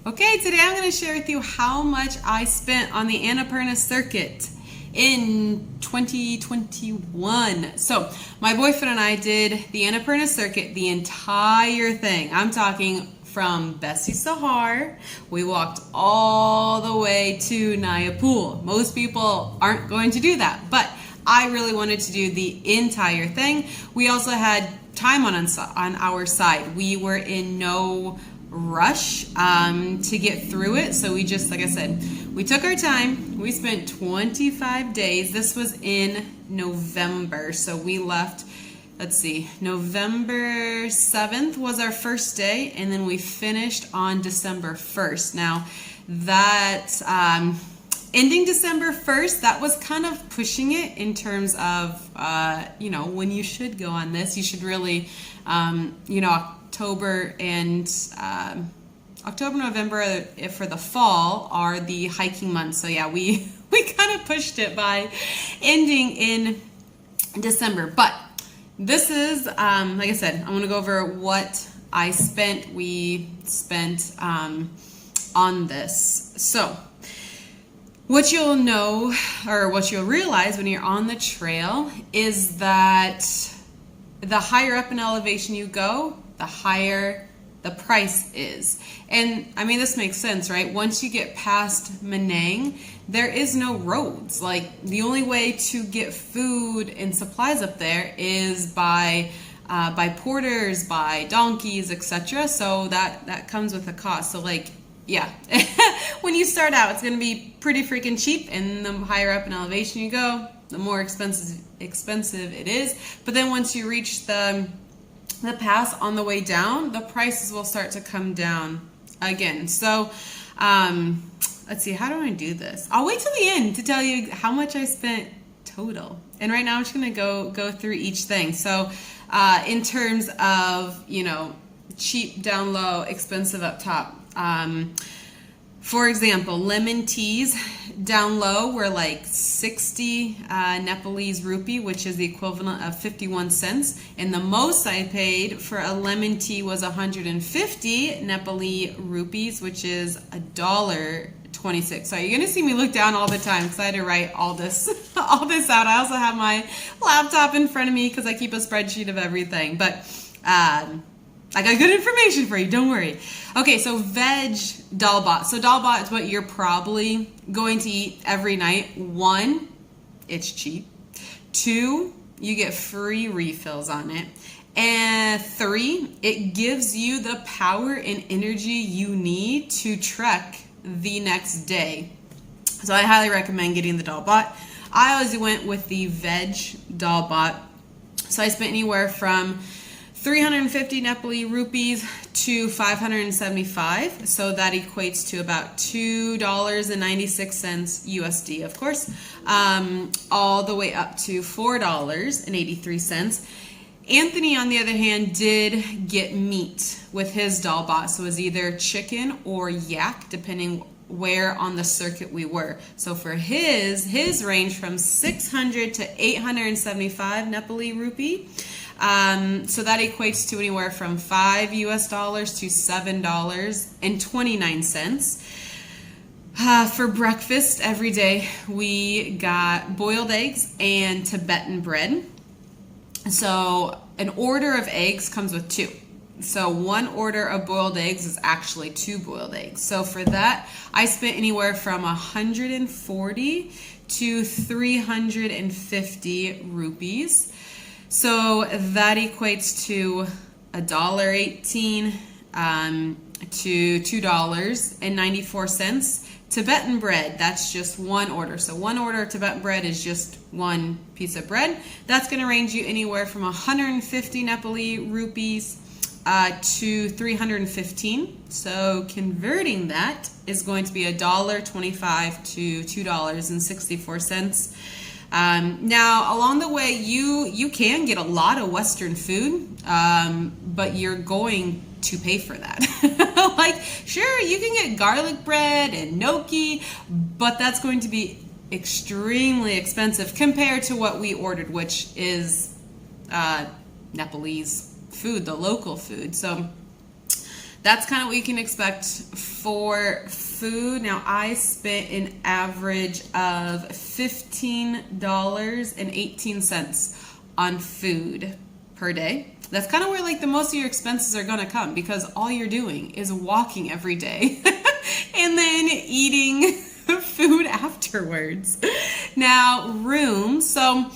Okay, today I'm going to share with you how much I spent on the Annapurna Circuit in 2021. So my boyfriend and I did the Annapurna Circuit, the entire thing. I'm talking from Besisahar. We walked all the way to Nayapul. Most people aren't going to do that, but I really wanted to do the entire thing. We also had time on our side. We were in no rush to get through it, so we just, like I said, we took our time. We spent 25 days. This was in November, so we left, let's see, November 7th was our first day, and then we finished on December 1st. Now that ending December 1st, that was kind of pushing it in terms of when you should go on this. You should really October, November for the fall are the hiking months. So yeah, we kind of pushed it by ending in December. But this is, like I said, I want to go over what we spent on this. So what you'll know, or what you'll realize when you're on the trail, is that the higher up in elevation you go, the higher the price is. And I mean, this makes sense, right? Once you get past Manang, there is no roads. Like, the only way to get food and supplies up there is by porters, by donkeys, etc. So that comes with a cost. So like, yeah, when you start out, it's going to be pretty freaking cheap, and the higher up in elevation you go, the more expensive it is. But then once you reach the pass on the way down, the prices will start to come down again. So let's see, how do I do this? I'll wait till the end to tell you how much I spent total. And right now I'm just going to go through each thing. So in terms of, cheap down low, expensive up top. For example, lemon teas down low were like 60 Nepalese rupee, which is the equivalent of 51 cents. And the most I paid for a lemon tea was 150 Nepali rupees, which is $1.26. So you're gonna see me look down all the time because I had to write all this out. I also have my laptop in front of me because I keep a spreadsheet of everything. But I got good information for you, don't worry. Okay, so veg dal bhat. So dal bhat is what you're probably going to eat every night. 1, it's cheap. 2, you get free refills on it. And 3, it gives you the power and energy you need to trek the next day. So I highly recommend getting the dal bhat. I always went with the veg dal bhat. So I spent anywhere from 350 Nepali rupees to 575. So that equates to about $2.96 USD, of course, all the way up to $4.83. Anthony, on the other hand, did get meat with his dal bhat. So it was either chicken or yak, depending where on the circuit we were. So for his ranged from 600 to 875 Nepali rupee. So that equates to anywhere from $5 to $7.29. For breakfast every day, we got boiled eggs and Tibetan bread. So an order of eggs comes with 2. So 1 order of boiled eggs is actually 2 boiled eggs. So for that, I spent anywhere from 140 to 350 rupees. So that equates to $1.18 to $2.94. Tibetan bread, that's just 1 order. So 1 order of Tibetan bread is just 1 piece of bread. That's going to range you anywhere from 150 Nepali rupees to 315. So converting that is going to be $1.25 to $2.64. Now, along the way, you can get a lot of Western food, but you're going to pay for that. Like, sure, you can get garlic bread and gnocchi, but that's going to be extremely expensive compared to what we ordered, which is Nepalese food, the local food. So that's kind of what you can expect For food, now I spent an average of $15.18 on food per day. That's kind of where like the most of your expenses are going to come, because all you're doing is walking every day and then eating food afterwards. Now, rooms. So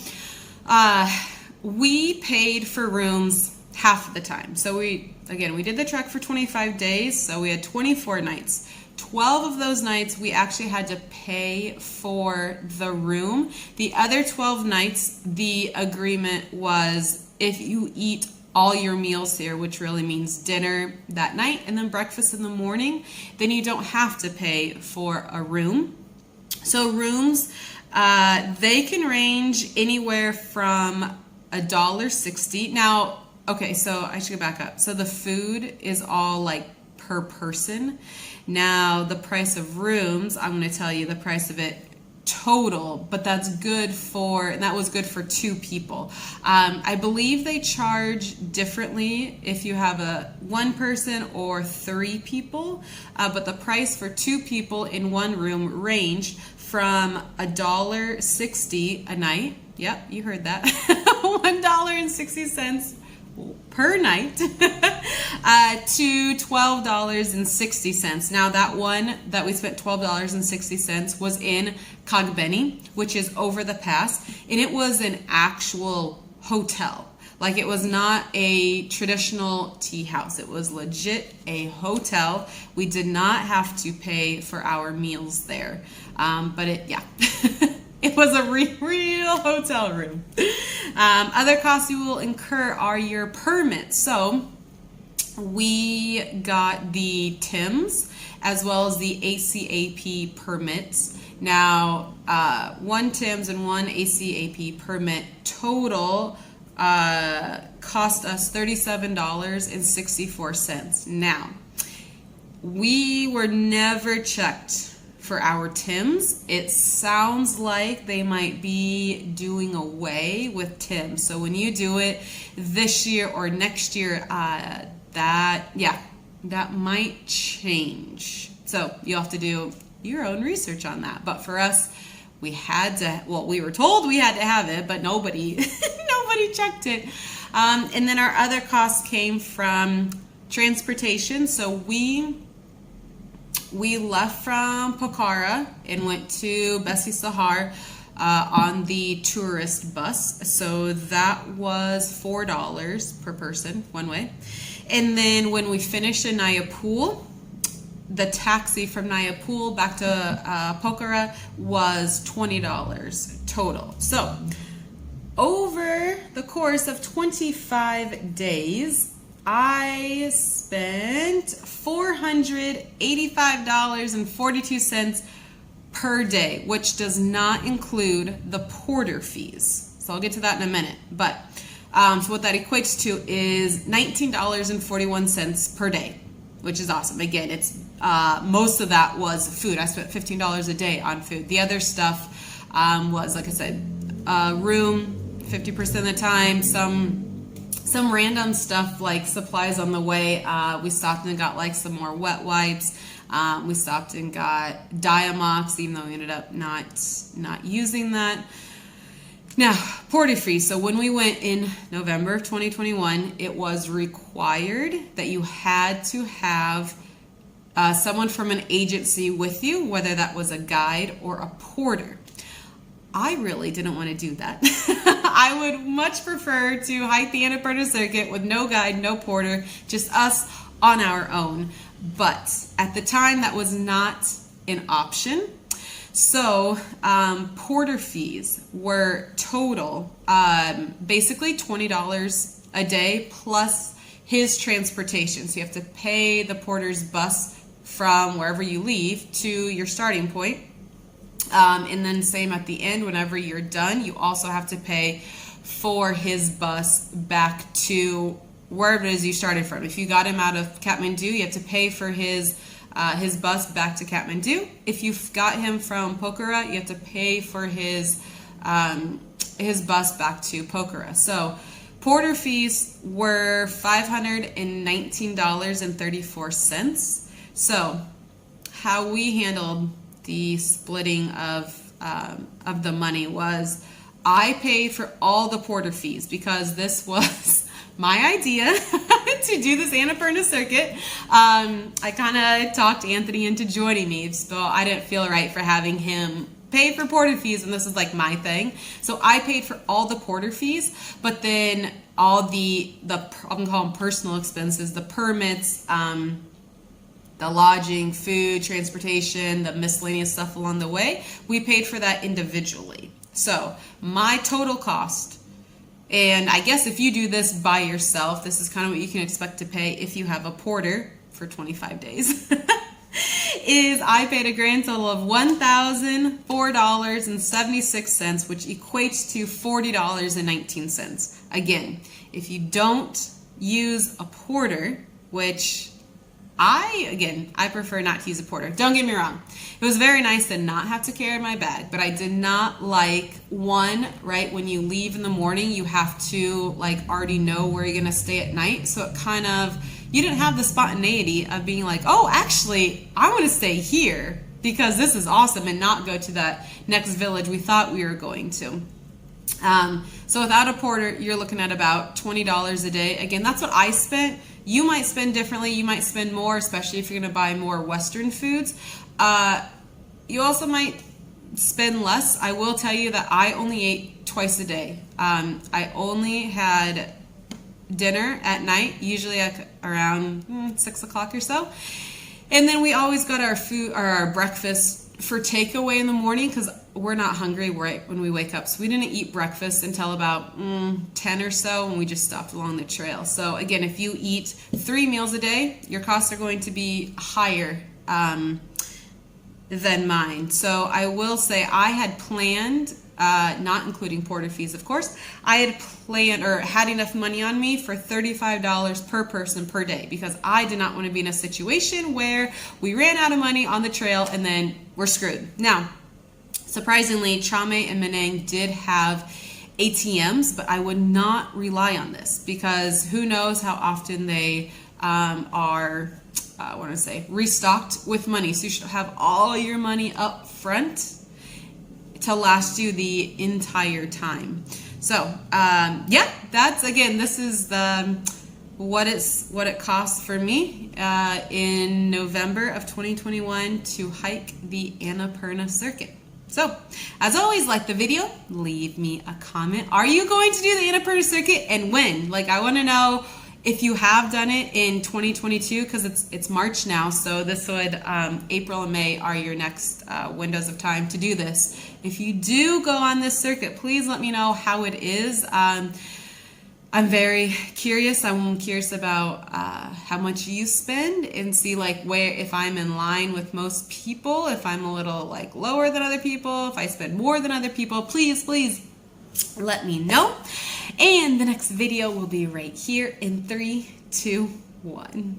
we paid for rooms half of the time. So we did the trek for 25 days. So we had 24 nights. 12 of those nights we actually had to pay for the room. The other 12 nights, the agreement was if you eat all your meals here, which really means dinner that night and then breakfast in the morning, then you don't have to pay for a room. So rooms, they can range anywhere from $1.60. Now, okay, so I should go back up. So the food is all like per person. Now the price of rooms, I'm going to tell you the price of it total, but that was good for 2 people. I believe they charge differently if you have a 1 person or 3 people, but the price for 2 people in one room ranged from $1.60 a night. Yep, you heard that. $1.60 per night to $12.60. Now that one that we spent $12.60 was in Kagbeni, which is over the pass, and it was an actual hotel. Like, it was not a traditional tea house. It was legit a hotel. We did not have to pay for our meals there, but it was a real hotel room. Other costs you will incur are your permits. So we got the TIMS as well as the ACAP permits. Now, 1 TIMS and 1 ACAP permit total cost us $37.64. Now, we were never checked for our TIMS. It sounds like they might be doing away with TIMS. So when you do it this year or next year, that might change. So you'll have to do your own research on that. But for us, we were told we had to have it, but nobody checked it. And then our other costs came from transportation. So we left from Pokhara and went to Besisahar on the tourist bus. So that was $4 per person one way. And then when we finished in Nayapul, the taxi from Nayapul back to Pokhara was $20 total. So over the course of 25 days, I spent $485.42 per day, which does not include the porter fees. So I'll get to that in a minute. But so what that equates to is $19.41 per day, which is awesome. Again, it's most of that was food. I spent $15 a day on food. The other stuff was, like I said, room 50% of the time, some random stuff like supplies on the way. We stopped and got like some more wet wipes. We stopped and got Diamox, even though we ended up not using that. Now, porter fees. So when we went in November of 2021, it was required that you had to have someone from an agency with you, whether that was a guide or a porter. I really didn't want to do that. I would much prefer to hike the Annapurna Circuit with no guide, no porter, just us on our own. But at the time, that was not an option. So porter fees were total basically $20 a day plus his transportation. So you have to pay the porter's bus from wherever you leave to your starting point. And then same at the end, whenever you're done, you also have to pay for his bus back to wherever it is you started from. If you got him out of Kathmandu, you have to pay for his bus back to Kathmandu. If you've got him from Pokhara, you have to pay for his bus back to Pokhara. So porter fees were $519.34. So how we handled the splitting of the money was I paid for all the porter fees because this was my idea to do this Annapurna Circuit. I kind of talked Anthony into joining me, so I didn't feel right for having him pay for porter fees, and this is like my thing. So I paid for all the porter fees, but then all the I'm gonna call them personal expenses, the permits, the lodging, food, transportation, the miscellaneous stuff along the way, we paid for that individually. So my total cost, and I guess if you do this by yourself, this is kind of what you can expect to pay if you have a porter for 25 days, is I paid a grand total of $1,004.76, which equates to $40.19. Again, if you don't use a porter, which I prefer not to use a porter. Don't get me wrong. It was very nice to not have to carry my bag, but I did not like, one, right, when you leave in the morning, you have to like already know where you're going to stay at night. So it kind of, you didn't have the spontaneity of being like, oh, actually, I want to stay here because this is awesome, and not go to that next village we thought we were going to. So without a porter, you're looking at about $20 a day. Again, that's what I spent. You might spend differently. You might spend more, especially if you're going to buy more Western foods. You also might spend less. I will tell you that I only ate twice a day. I only had dinner at night, usually at around 6 o'clock or so. And then we always got our food or our breakfast for takeaway in the morning because we're not hungry right when we wake up. So we didn't eat breakfast until about 10 or so, and we just stopped along the trail. So again, if you eat 3 meals a day, your costs are going to be higher than mine. So I will say I had planned, not including porter fees, of course, I had planned or had enough money on me for $35 per person per day because I did not want to be in a situation where we ran out of money on the trail and then we're screwed. Now, surprisingly, Chame and Manang did have ATMs, but I would not rely on this because who knows how often they are restocked with money. So you should have all your money up front to last you the entire time. So yeah, that's, again, this is the what it costs for me in November of 2021 to hike the Annapurna Circuit. So, as always, like the video, leave me a comment. Are you going to do the Annapurna Circuit, and when? Like, I want to know if you have done it in 2022, because it's March now, so this would, April and May are your next windows of time to do this. If you do go on this circuit, please let me know how it is. I'm very curious. I'm curious about how much you spend and see like where, if I'm in line with most people, if I'm a little like lower than other people, if I spend more than other people, please let me know. And the next video will be right here in 3, 2, 1.